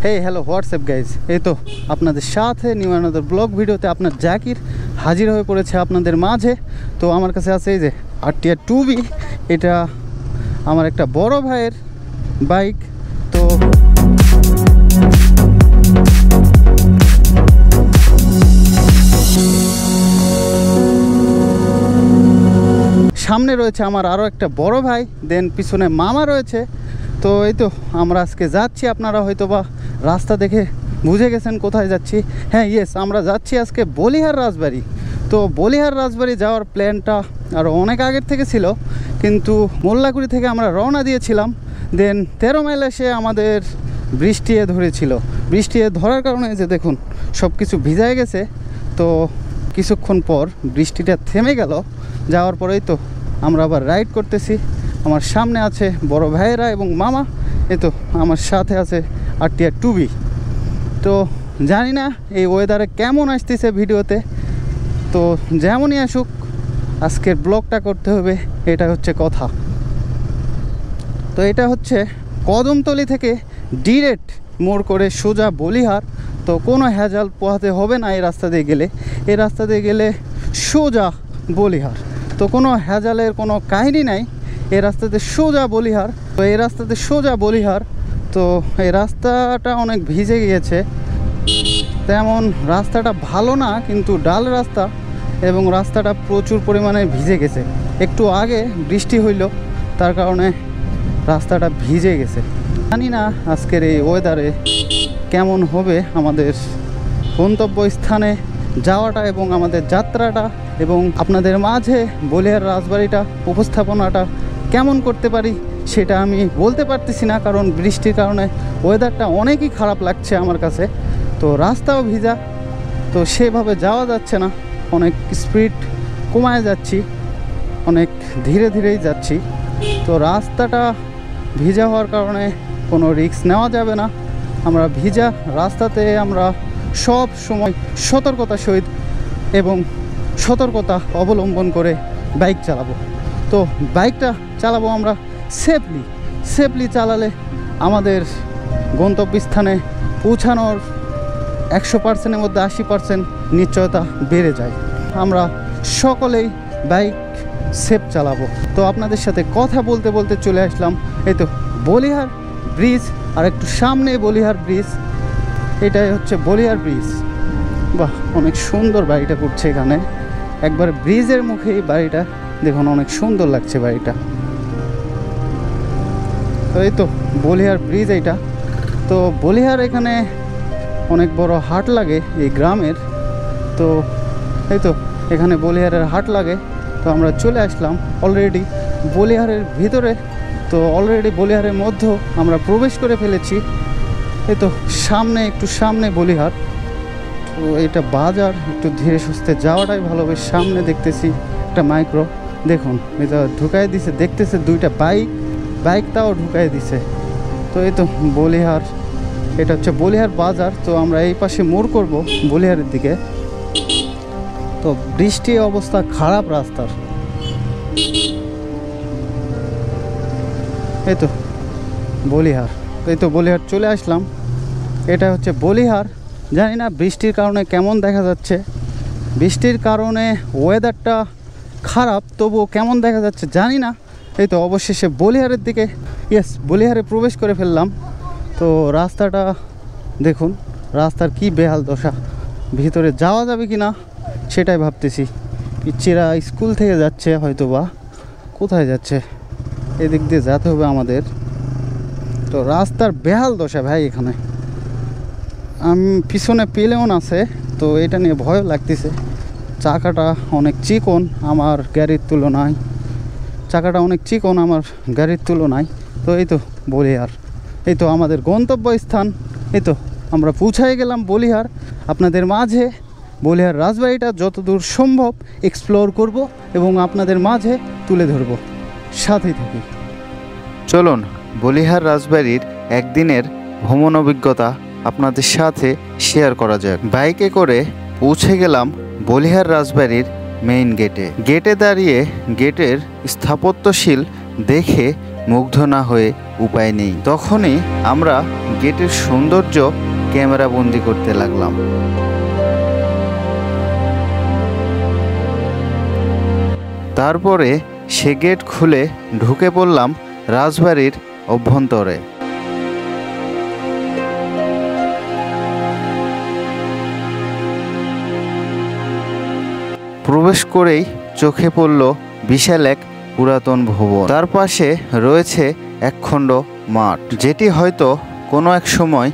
Hey, hello, what's up guys? এই তো আপনাদের সাথে নিউ অ্যানাদার ব্লগ ভিডিওতে আপনার জাকির হাজির হয়ে পড়েছে আপনাদের মাঝে। তো আমার কাছে আছে এই যে RTR 2B, এটা আমার একটা বড় ভাইয়ের বাইক। তো সামনে রয়েছে আমার আরও একটা বড় ভাই, দেন পিছনে মামা রয়েছে। তো এই তো আমরা আজকে যাচ্ছি, আপনারা হয়তো বা রাস্তা দেখে বুঝে গেছেন কোথায় যাচ্ছি। হ্যাঁ ইয়েস, আমরা যাচ্ছি আজকে বলিহার রাজবাড়ি। তো বলিহার রাজবাড়ি যাওয়ার প্ল্যানটা আরও অনেক আগের থেকে ছিল, কিন্তু মোল্লাকুড়ি থেকে আমরা রওনা দিয়েছিলাম। দেন 13 মাইল এসে আমাদের বৃষ্টি ধরেছিল। বৃষ্টি ধরার কারণে যে দেখুন সব কিছু ভিজায় গেছে। তো কিছুক্ষণ পর বৃষ্টিটা থেমে গেল, যাওয়ার পরেই তো আমরা আবার রাইড করতেছি। আমার সামনে আছে বড় ভাইয়েরা এবং মামা, এই তো আমার সাথে আছে RTR 2B। তো জানি না এই ওয়েদারে কেমন আসতেছে ভিডিওতে, তো যেমনই আসুক আজকের ব্লগটা করতে হবে, এটা হচ্ছে কথা। তো এটা হচ্ছে কদমতলি থেকে ডিরেক্ট মোড় করে সোজা বলিহার। তো কোনো হ্যাজাল পোহাতে হবে না এই রাস্তা দিয়ে গেলে, এই রাস্তা দিয়ে গেলে সোজা বলিহার। তো কোনো হ্যাজালের কোনো কাহিনী নাই, এই রাস্তাতে সোজা বলিহার। তো এই রাস্তাতে সোজা বলিহার। তো এই রাস্তাটা অনেক ভিজে গিয়েছে, তেমন রাস্তাটা ভালো না, কিন্তু ডাল রাস্তা এবং রাস্তাটা প্রচুর পরিমাণে ভিজে গেছে। একটু আগে বৃষ্টি হইল, তার কারণে রাস্তাটা ভিজে গেছে। জানি না আজকের এই ওয়েদারে কেমন হবে আমাদের গন্তব্যস্থানে যাওয়াটা এবং আমাদের যাত্রাটা, এবং আপনাদের মাঝে বলিহার রাজবাড়িটা উপস্থাপনাটা কেমন করতে পারি সেটা আমি বলতে পারতেছি না, কারণ বৃষ্টির কারণে ওয়েদারটা অনেকই খারাপ লাগছে আমার কাছে। তো রাস্তাও ভিজা, তো সেভাবে যাওয়া যাচ্ছে না, অনেক স্পিড কমায় যাচ্ছি, অনেক ধীরে ধীরেই যাচ্ছি। তো রাস্তাটা ভিজা হওয়ার কারণে কোনো রিস্ক নেওয়া যাবে না। আমরা ভিজা রাস্তাতে আমরা সব সময় সতর্কতার সহিত এবং সতর্কতা অবলম্বন করে বাইক চালাবো। তো বাইকটা চালাবো আমরা সেফলি চালালে আমাদের গন্তব্যস্থানে পৌঁছানোর 100%-এর মধ্যে 80% নিশ্চয়তা বেড়ে যায়। আমরা সকলেই বাইক সেফ চালাবো। তো আপনাদের সাথে কথা বলতে বলতে চলে আসলাম এই তো বলিহার ব্রিজ, আর একটু সামনে বলিহার ব্রিজ, এটাই হচ্ছে বলিহার ব্রিজ। বাহ, অনেক সুন্দর বাড়িটা করছে এখানে, একবার ব্রিজের মুখেই বাড়িটা দেখুন, অনেক সুন্দর লাগছে বাড়িটা। তো এই তো বলিহার ব্রিজ এইটা। তো বলিহার এখানে অনেক বড় হাট লাগে এই গ্রামের। তো এই তো এখানে বলিহারের হাট লাগে। তো আমরা চলে আসলাম অলরেডি বলিহারের ভিতরে। তো অলরেডি বলিহারের মধ্যেও আমরা প্রবেশ করে ফেলেছি। এই তো সামনে, একটু সামনে বলিহার। তো এটা বাজার, একটু ধীরে সুস্থে যাওয়াটাই ভালো হবে। সামনে দেখতেছি একটা মাইক্রো, দেখুন এটা ঢুকাই দিছে, দেখতেছে দুইটা বাইকটাও ঢুকাই দিছে। তো এই তো বলিহার, এটা হচ্ছে বলিহার বাজার। তো আমরা এই পাশে মোড় করব বলিহারের দিকে। তো বৃষ্টির অবস্থা খারাপ রাস্তার। এই তো বলিহার, এই তো বলিহার চলে আসলাম। এটা হচ্ছে বলিহার। জানি না বৃষ্টির কারণে কেমন দেখা যাচ্ছে, বৃষ্টির কারণে ওয়েদারটা খারাপ, তবুও কেমন দেখা যাচ্ছে জানি না। এই তো অবশেষে বলিহারের দিকে, ইয়েস বলিহারে প্রবেশ করে ফেললাম। তো রাস্তাটা দেখুন, রাস্তার কি বেহাল দশা, ভিতরে যাওয়া যাবে কি না সেটাই ভাবতেছি। পিচ্চিরা স্কুল থেকে যাচ্ছে হয়তো বা, কোথায় যাচ্ছে, এদিক দিয়ে যেতে হবে আমাদের। তো রাস্তার বেহাল দশা ভাই এখানে। আমি পিছনে পেলেও আছে, তো এটা নিয়ে ভয় লাগতেছে। চাকাটা অনেক চিকন আমার গাড়ির তুলনায়, চাকাটা অনেক চিকন আমার গাড়ির তুলনায়। তো এই তো বলিহার, এই তো আমাদের গন্তব্যস্থান। এই তো আমরা পৌঁছায় গেলাম বলিহার। আপনাদের মাঝে বলিহার রাজবাড়িটা যতদূর সম্ভব এক্সপ্লোর করব এবং আপনাদের মাঝে তুলে ধরব, সাথেই থাকি। চলুন বলিহার রাজবাড়ির একদিনের ভ্রমণ অভিজ্ঞতা আপনাদের সাথে শেয়ার করা যাক। বাইকে করে পৌঁছে গেলাম বলিহার রাজবাড়ির মেইন গেটে। গেটে দাঁড়িয়ে গেটের স্থাপত্যশীল দেখে মুগ্ধ না হয়ে উপায় নেই। তখনই আমরা গেটের সৌন্দর্য ক্যামেরা বন্দি করতে লাগলাম। তারপরে সে গেট খুলে ঢুকে পড়লাম রাজবাড়ির অভ্যন্তরে। প্রবেশ করেই চোখে পড়ল বিশাল এক পুরাতন ভবন। তার পাশে রয়েছে একখণ্ড মাঠ, যেটি হয়তো কোনো এক সময়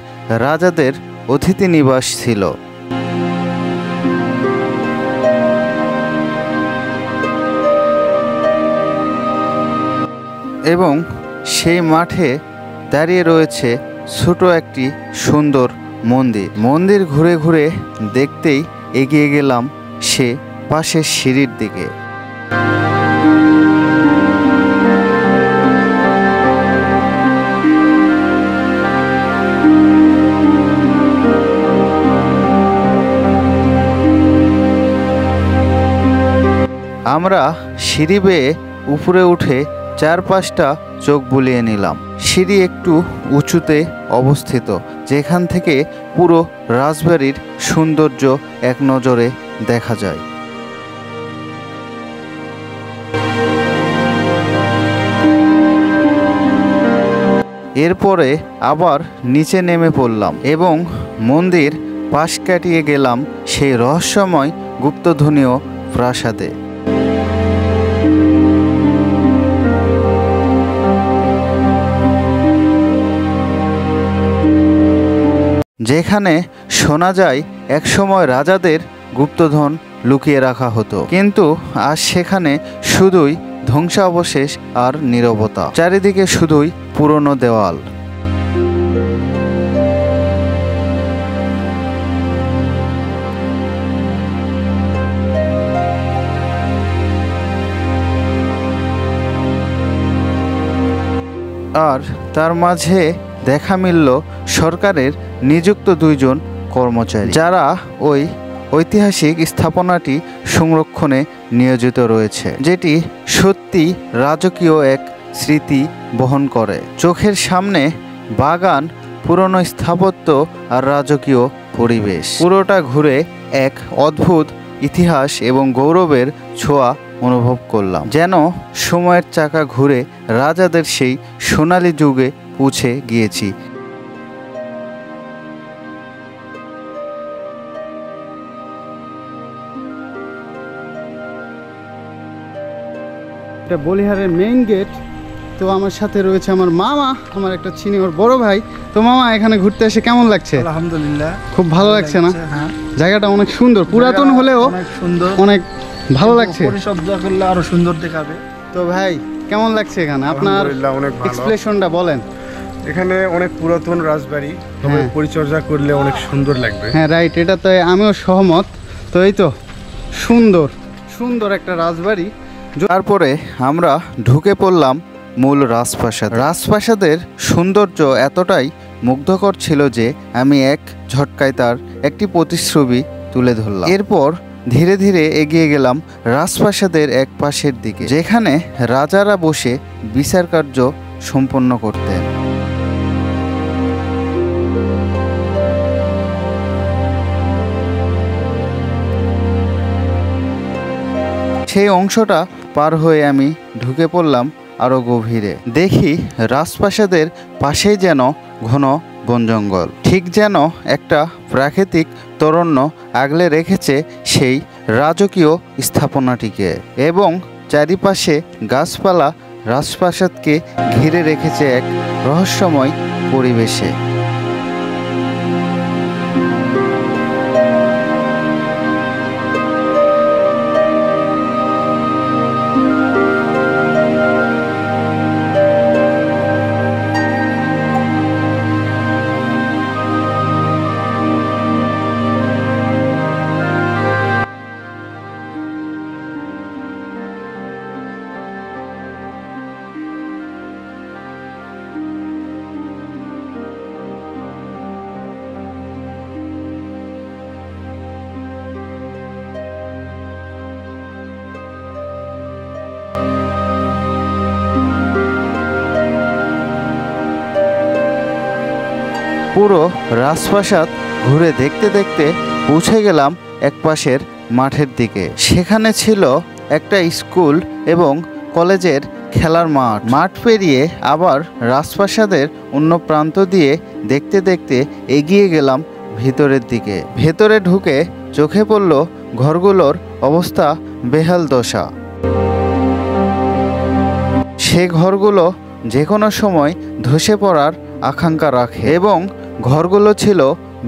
রাজাদের অতিথি নিবাস ছিল। এবং সেই মাঠে দাঁড়িয়ে রয়েছে ছোট একটি সুন্দর মন্দির। মন্দির ঘুরে ঘুরে দেখতেই এগিয়ে গেলাম সে পাশের সিঁড়ির দিকে। আমরা সিঁড়ি বেয়ে উপরে উঠে 4-5টা চোখ বুলিয়ে নিলাম। সিঁড়ি একটু উঁচুতে অবস্থিত, যেখান থেকে পুরো রাজবাড়ির সৌন্দর্য এক নজরে দেখা যায়। এরপরে আবার নিচে নেমে পড়লাম এবং মন্দির পাশ কাটিয়ে গেলাম সেই রহস্যময় গুপ্তধনীয় প্রাসাদে। যেখানে শোনা যায় একসময় রাজাদের গুপ্তধন লুকিয়ে রাখা হতো, কিন্তু আজ সেখানে শুধুই ধ্বংসাবশেষ আর নীরবতা। চারিদিকে শুধুই পুরনো দেওয়াল। আর তার মাঝে দেখা মিলল সরকারের নিযুক্ত 2 জন কর্মচারী, যারা ওই ঐতিহাসিক স্থাপনাটি সংরক্ষণে নিয়োজিত রয়েছে, যেটি সত্যি রাজকীয় এক স্মৃতি বহন করে। চোখের সামনে বাগান, পুরনো স্থাপত্য আর রাজকীয় পরিবেশ, পুরোটা ঘুরে এক অদ্ভুত ইতিহাস এবং গৌরবের ছোঁয়া অনুভব করলাম। যেন সময়ের চাকা ঘুরে রাজাদের সেই সোনালী যুগে পৌঁছে গিয়েছি। এটা বলিহারের মেইন গেট। তো আমার সাথে রয়েছে আমার মামা, আমার একটা সিনিয়র বড় ভাই। তো মামা, এখানে ঘুরতে এসে কেমন লাগছে? আলহামদুলিল্লাহ, খুব ভালো লাগছে না? হ্যাঁ, জায়গাটা অনেক সুন্দর, পুরাতন হলেও অনেক সুন্দর, অনেক ভালো লাগছে। পরিচর্যা করলে আরো সুন্দর দেখাবে। তো ভাই, কেমন লাগছে এখানে? আপনার আলহামদুলিল্লাহ, অনেক ভালো। এক্সপ্রেশনটা বলেন। এখানে অনেক পুরাতন রাজবাড়ি, তবে হ্যাঁ। পরিচর্যা করলে অনেক সুন্দর লাগবে। হ্যাঁ, রাইট, এটা তো আমিও সহমত। তো এই তো সুন্দর সুন্দর একটা রাজবাড়ি। তারপরে আমরা ঢুকে পড়লাম মূল রাজপ্রাসাদ। রাজপ্রাসাদের সৌন্দর্য এতটাই মুগ্ধকর ছিল যে আমি এক ঝটকায় তার একটি প্রতিচ্ছবি তুলে ধরলাম। এরপর ধীরে ধীরে এগিয়ে গেলাম রাজপ্রাসাদের এক পাশের দিকে, যেখানে রাজারা বসে বিচার কার্য সম্পন্ন করতেন। সেই অংশটা পার হয়ে আমি ঢুকে পড়লাম আরো গভীরে। দেখি রাজপ্রাসাদের পাশেই যেন ঘন বন জঙ্গল, ঠিক যেন একটা প্রাকৃতিক তরণ্য আগলে রেখেছে সেই রাজকীয় স্থাপনাটিকে, এবং চারিপাশে গাছপালা রাজপ্রাসাদকে ঘিরে রেখেছে এক রহস্যময় পরিবেশে। পুরো রাজপ্রাসাদ ঘুরে দেখতে দেখতে পৌঁছে গেলাম এক পাশের মাঠের দিকে। সেখানে ছিল একটা স্কুল এবং কলেজের খেলার মাঠ পেরিয়ে আবার রাজপ্রাসাদের অন্য প্রান্ত দিয়ে দেখতে দেখতে এগিয়ে গেলাম ভিতরের দিকে। ভেতরে ঢুকে চোখে পড়ল ঘরগুলোর অবস্থা বেহাল দশা। সে ঘরগুলো যে কোনো সময় ধসে পড়ার আকাঙ্ক্ষা রাখে এবং ঘরগুলো ছিল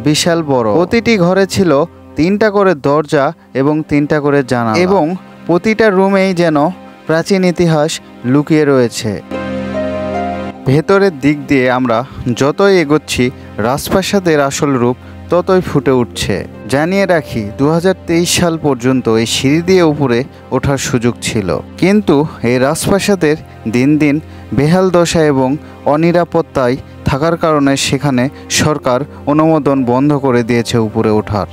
বিশাল বড়। প্রতিটি ঘরে ছিল 3টা করে দরজা এবং 3টা করে জানালা এবং প্রতিটা রুমেই যেন প্রাচীন ইতিহাস লুকিয়ে রয়েছে। ভেতরের দিক দিয়ে আমরা যতই এগোচ্ছি রাজপ্রাসাদের আসল রূপ ততই ফুটে উঠছে। জানিয়ে রাখি 2023 সাল পর্যন্ত এই সিঁড়ি দিয়ে উপরে ওঠার সুযোগ ছিল, কিন্তু এই রাজপ্রাসাদের দিন দিন বেহাল দশা এবং অনিরাপত্তায় থাকার কারণে সেখানে সরকার অনুমোদন বন্ধ করে দিয়েছে উপরে ওঠার।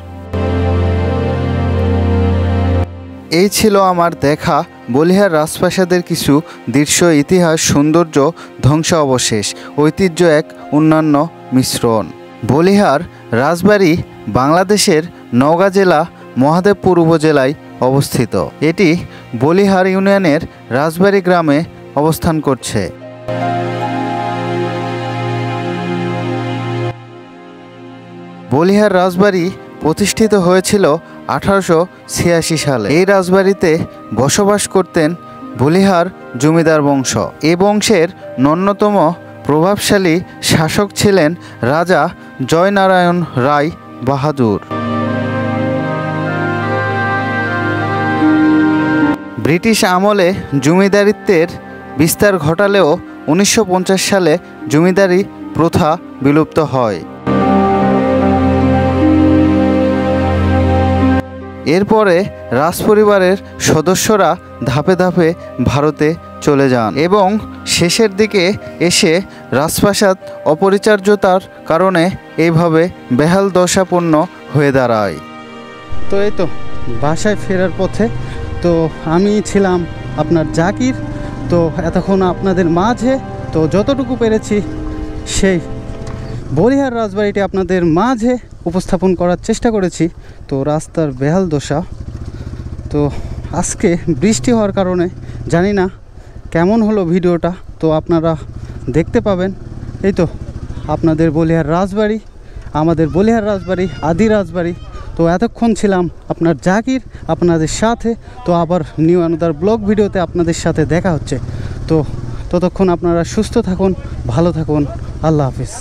এই ছিল আমার দেখা বলিহার রাজপ্রাসাদের কিছু দৃশ্য, ইতিহাস, সৌন্দর্য, ধ্বংস অবশেষ, ঐতিহ্য এক অন্যান্য মিশ্রণ। বলিহার রাজবাড়ি বাংলাদেশের নওগাঁ জেলা মহাদেবপুর উপজেলায় অবস্থিত। এটি বলিহার ইউনিয়নের রাজবাড়ি গ্রামে অবস্থান করছে। বলিহার রাজবাড়ি প্রতিষ্ঠিত হয়েছিল 1886 সালে। এই রাজবাড়িতে বসবাস করতেন বলিহার জমিদার বংশ। এই বংশের ন্যূনতম প্রভাবশালী শাসক ছিলেন রাজা জয়নারায়ণ রায় বাহাদুর। ব্রিটিশ আমলে জমিদারিত্বের বিস্তার ঘটালেও 1950 সালে জমিদারি প্রথা বিলুপ্ত হয়। এরপরে রাজপরিবারের সদস্যরা ধাপে ধাপে ভারতে চলে যান এবং শেষের দিকে এসে রাজপ্রাসাদ অপরিচর্যতার কারণে এইভাবে বেহাল দশাপূর্ণ হয়ে দাঁড়ায়। তো এই তো বাসায় ফেরার পথে তো আমি ছিলাম আপনার জাকির। তো এতক্ষণ আপনাদের মাঝে তো যতটুকু পেরেছি সেই বলিহার রাজবাড়িটি আপনাদের মাঝে উপস্থাপন করার চেষ্টা করেছি। তো রাস্তার বেহাল দশা, তো আজকে বৃষ্টি হওয়ার কারণে জানি না কেমন হলো ভিডিওটা, তো আপনারা দেখতে পাবেন। এই তো আপনাদের বলিহার রাজবাড়ি, আমাদের বলিহার রাজবাড়ি, আদি রাজবাড়ি। তো এতক্ষণ ছিলাম আপনার জাকির আপনাদের সাথে। তো আবার নিউ আনাদার ব্লগ ভিডিওতে আপনাদের সাথে দেখা হচ্ছে। তো ততক্ষণ আপনারা সুস্থ থাকুন, ভালো থাকুন, আল্লাহ হাফিজ।